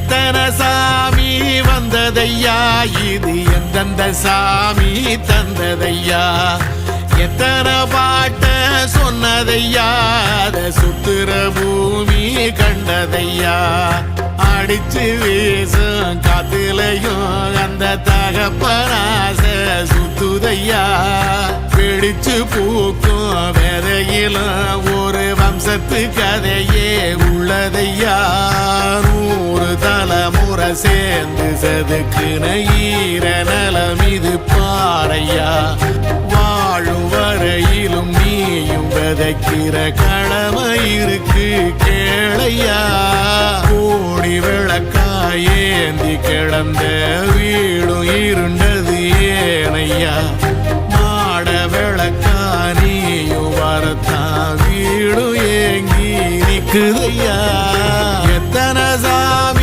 எத்தனை சாமி வந்ததையா இது எந்தெந்த சாமி தந்ததையா எத்தனை பாட்ட சொன்னதையா அத சுத்துற பூமி கண்டதையா அடிச்சு வீசும் காத்துலையும் அந்த தகப்பனாச சுத்துதையா பிடிச்சு பூக்கும் விதையிலும் ஒரு வம்சத்து கதையே உள்ளதையா 100 தலைமுறை சேர்ந்து செதுக்குன ஈர நலம் இது பாறையா வாழும் வரையிலும் நீயும் விதைக்கிற கடமை இருக்கு கேளையா கோடி விளக்காயேந்தி கிடந்த வீடும் இருண்டது ஏனையா மாட விளக்கா நீயும் வரத்தான் வீடும் ஏங்கி நிக்குதையா எத்தனை சாமி